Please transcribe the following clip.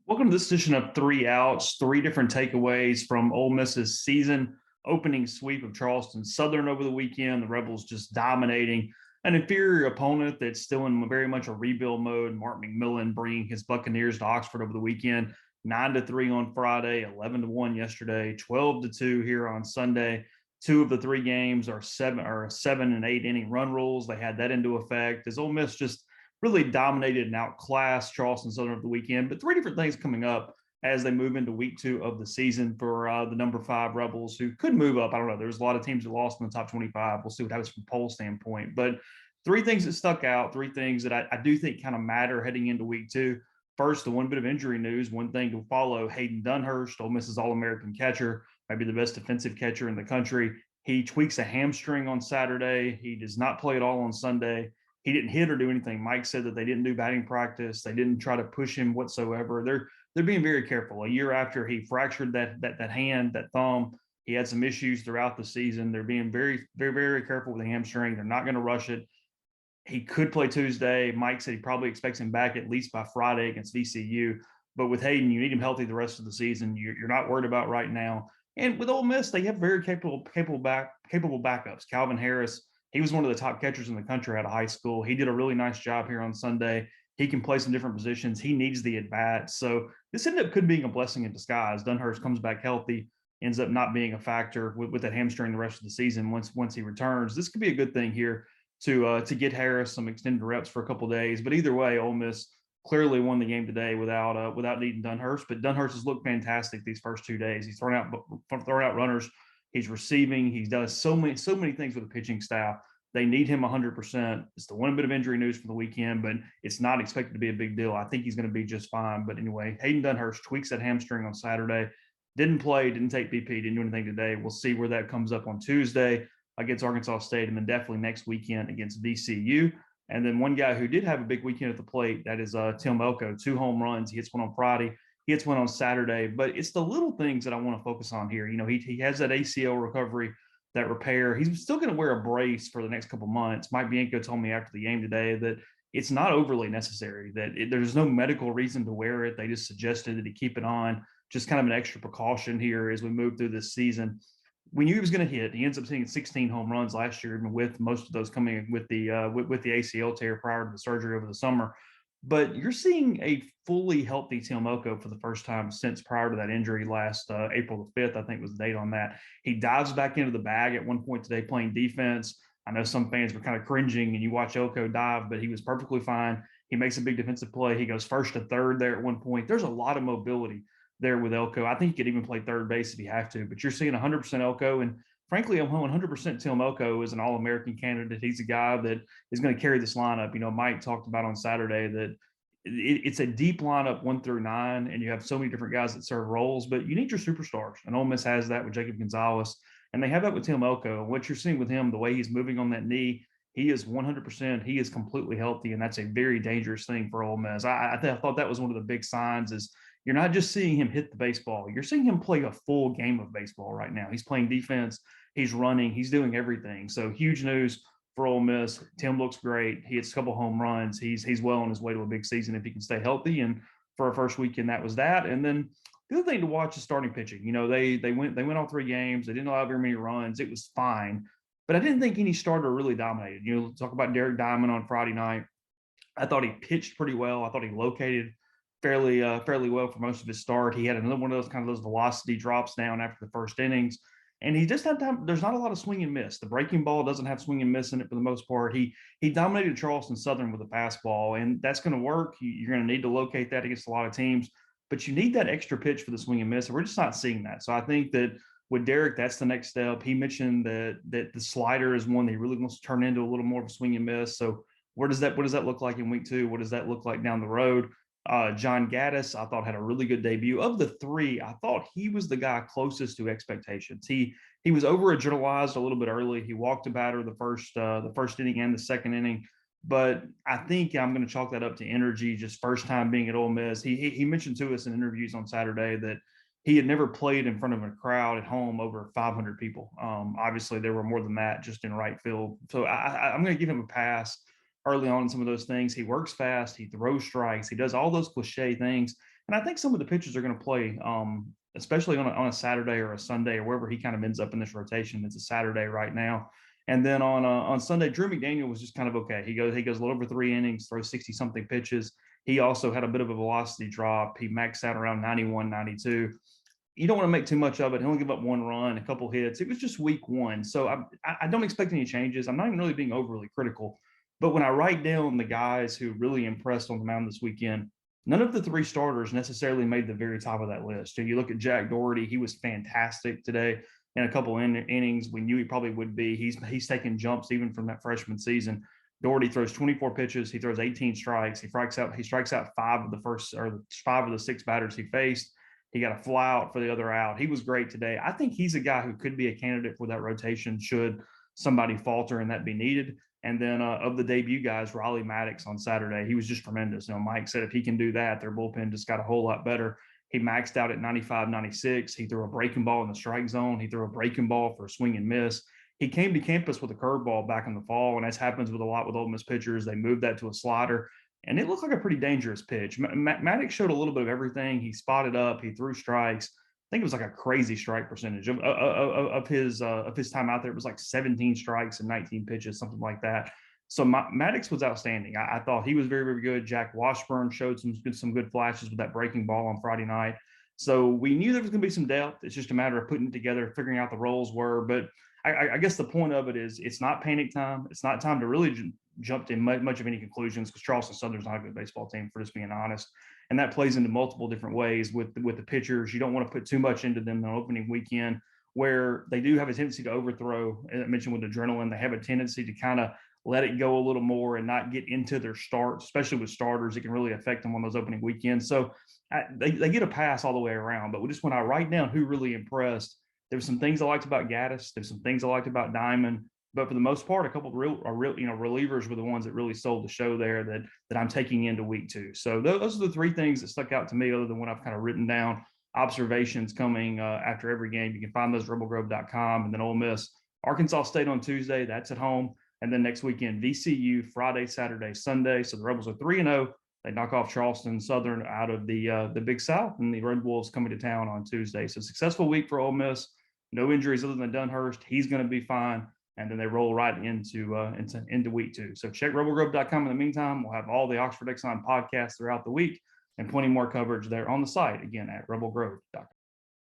Welcome to this edition of Three Outs, three different takeaways from Ole Miss's season opening sweep of Charleston Southern over the weekend. The Rebels just dominating an inferior opponent that's still in very much a rebuild mode. Mark McMillan bringing his Buccaneers to Oxford over the weekend, 9-3 on Friday, 11-1 yesterday, 12-2 here on Sunday. Two of the three games are a 7 and 8 inning run rules. They had that into effect as Ole Miss just really dominated and outclassed Charleston Southern over the weekend. But three different things coming up as they move into week 2 of the season for the number 5 Rebels, who could move up. I don't know. There's a lot of teams that lost in the top 25. We'll see what happens from a poll standpoint. But three things that stuck out, three things that I do think kind of matter heading into week 2. First, the one bit of injury news, one thing to follow, Hayden Duncan, Ole Miss's All-American catcher, maybe the best defensive catcher in the country. He tweaks a hamstring on Saturday. He does not play at all on Sunday. He didn't hit or do anything. Mike said that they didn't do batting practice. They didn't try to push him whatsoever. They're being very careful. A year after he fractured that hand, that thumb, he had some issues throughout the season. They're being very, very, very careful with the hamstring. They're not going to rush it. He could play Tuesday. Mike said he probably expects him back at least by Friday against VCU. But with Hayden, you need him healthy the rest of the season. You're not worried about right now. And with Ole Miss, they have very capable backups. Calvin Harris, he was one of the top catchers in the country out of high school. He did a really nice job here on Sunday. He can play some different positions. He needs the at bat. So this ended up could being a blessing in disguise. Dunhurst comes back healthy, ends up not being a factor with that hamstring the rest of the season. Once he returns, this could be a good thing here to get Harris some extended reps for a couple of days. But either way, Ole Miss clearly won the game today without needing Dunhurst. But Dunhurst has looked fantastic these first 2 days. He's thrown out runners. He's receiving. He does so many things with the pitching staff. They need him 100%. It's the one bit of injury news for the weekend, but it's not expected to be a big deal. I think he's going to be just fine. But anyway, Hayden Dunhurst tweaks that hamstring on Saturday. Didn't play, didn't take BP, didn't do anything today. We'll see where that comes up on Tuesday against Arkansas State, and then definitely next weekend against VCU. And then one guy who did have a big weekend at the plate, that is Tim Elko, 2 home runs. He hits one on Friday. He hits one on Saturday. But it's the little things that I want to focus on here. You know, he has that ACL recovery, that repair. He's still going to wear a brace for the next couple months. Mike Bianco told me after the game today that it's not overly necessary, that there's no medical reason to wear it. They just suggested that he keep it on, just kind of an extra precaution here as we move through this season. We knew he was going to hit. He ends up hitting 16 home runs last year, even with most of those coming with the ACL tear prior to the surgery over the summer. But you're seeing a fully healthy Tim Elko for the first time since prior to that injury last April the 5th, I think was the date on that. He dives back into the bag at one point today playing defense. I know some fans were kind of cringing and you watch Elko dive, but he was perfectly fine. He makes a big defensive play. He goes first to third there at one point. There's a lot of mobility there with Elko. I think he could even play third base if he have to, but you're seeing 100% Elko. And frankly, 100% Tim Elko is an All-American candidate. He's a guy that is going to carry this lineup. You know, Mike talked about on Saturday that it's a deep lineup 1 through 9, and you have so many different guys that serve roles, but you need your superstars. And Ole Miss has that with Jacob Gonzalez, and they have that with Tim Elko. And what you're seeing with him, the way he's moving on that knee, he is 100%. He is completely healthy, and that's a very dangerous thing for Ole Miss. I thought that was one of the big signs is you're not just seeing him hit the baseball. You're seeing him play a full game of baseball right now. He's playing defense. He's running. He's doing everything. So huge news for Ole Miss. Tim looks great. He hits a couple home runs. He's well on his way to a big season if he can stay healthy. And for a first weekend, that was that. And then the other thing to watch is starting pitching. You know, they went all 3 games. They didn't allow very many runs. It was fine. But I didn't think any starter really dominated. You know, talk about Derek Diamond on Friday night. I thought he pitched pretty well. I thought he located fairly well for most of his start. He had another one of those velocity drops down after the first innings. And he just had time. There's not a lot of swing and miss. The breaking ball doesn't have swing and miss in it for the most part. He dominated Charleston Southern with a fastball, and that's going to work. You're going to need to locate that against a lot of teams, but you need that extra pitch for the swing and miss. And we're just not seeing that. So I think that with Derek, that's the next step. He mentioned that the slider is one that he really wants to turn into a little more of a swing and miss. So what does that look like in week 2? What does that look like down the road? John Gaddis, I thought, had a really good debut. Of the 3, I thought he was the guy closest to expectations. He was overgeneralized a little bit early. He walked a batter the first inning and the second inning, but I think I'm going to chalk that up to energy. Just first time being at Ole Miss. He mentioned to us in interviews on Saturday that he had never played in front of a crowd at home over 500 people. Obviously, there were more than that just in right field. So I'm going to give him a pass early on in some of those things. He works fast. He throws strikes. He does all those cliche things. And I think some of the pitchers are going to play, especially on a Saturday or a Sunday or wherever he kind of ends up in this rotation. It's a Saturday right now. And then on Sunday, Drew McDaniel was just kind of okay. He goes a little over 3 innings, throws 60 something pitches. He also had a bit of a velocity drop. He maxed out around 91, 92. You don't want to make too much of it. He only gave up 1 run, a couple hits. It was just week one. So I don't expect any changes. I'm not even really being overly critical. But when I write down the guys who really impressed on the mound this weekend, none of the three starters necessarily made the very top of that list. So you look at Jack Doherty, he was fantastic today in a couple innings. We knew he probably would be. He's taken jumps even from that freshman season. Doherty throws 24 pitches. He throws 18 strikes. He strikes out 5 of the 6 batters he faced. He got a fly out for the other out. He was great today. I think he's a guy who could be a candidate for that rotation should somebody falter and that be needed. And then of the debut guys, Raleigh Maddox on Saturday, he was just tremendous. Mike said if he can do that, their bullpen just got a whole lot better. He maxed out at 95, 96. He threw a breaking ball in the strike zone. He threw a breaking ball for a swing and miss. He came to campus with a curveball back in the fall, and as happens with a lot with Ole Miss pitchers, they moved that to a slider, and it looked like a pretty dangerous pitch. Maddox showed a little bit of everything. He spotted up. He threw strikes. I think it was like a crazy strike percentage of his time out there. It was like 17 strikes and 19 pitches, something like that. So Maddox was outstanding. I thought he was very, very good. Jack Washburn showed some good flashes with that breaking ball on Friday night. So we knew there was going to be some depth. It's just a matter of putting it together, figuring out the roles were. But I guess the point of it is it's not panic time. It's not time to really jump to much of any conclusions because Charleston Southern's not a good baseball team, for just being honest. And that plays into multiple different ways with the pitchers. You don't want to put too much into them on opening weekend, where they do have a tendency to overthrow. As I mentioned with adrenaline, they have a tendency to kind of let it go a little more and not get into their starts, especially with starters. It can really affect them on those opening weekends. So they get a pass all the way around. But just when I write down who really impressed, there were some things I liked about Gaddis. There's some things I liked about Diamond. But for the most part, a couple of real relievers were the ones that really sold the show there that I'm taking into week two. So those are the three things that stuck out to me, other than what I've kind of written down. Observations coming after every game. You can find those at rebelgrove.com. And then Ole Miss, Arkansas State on Tuesday. That's at home. And then next weekend, VCU, Friday, Saturday, Sunday. So the Rebels are 3-0. They knock off Charleston Southern out of the Big South, and the Red Wolves coming to town on Tuesday. So successful week for Ole Miss. No injuries other than Dunhurst. He's going to be fine. And then they roll right into week two. So check rebelgrove.com in the meantime. We'll have all the Oxford Exxon podcasts throughout the week and plenty more coverage there on the site, again, at rebelgrove.com.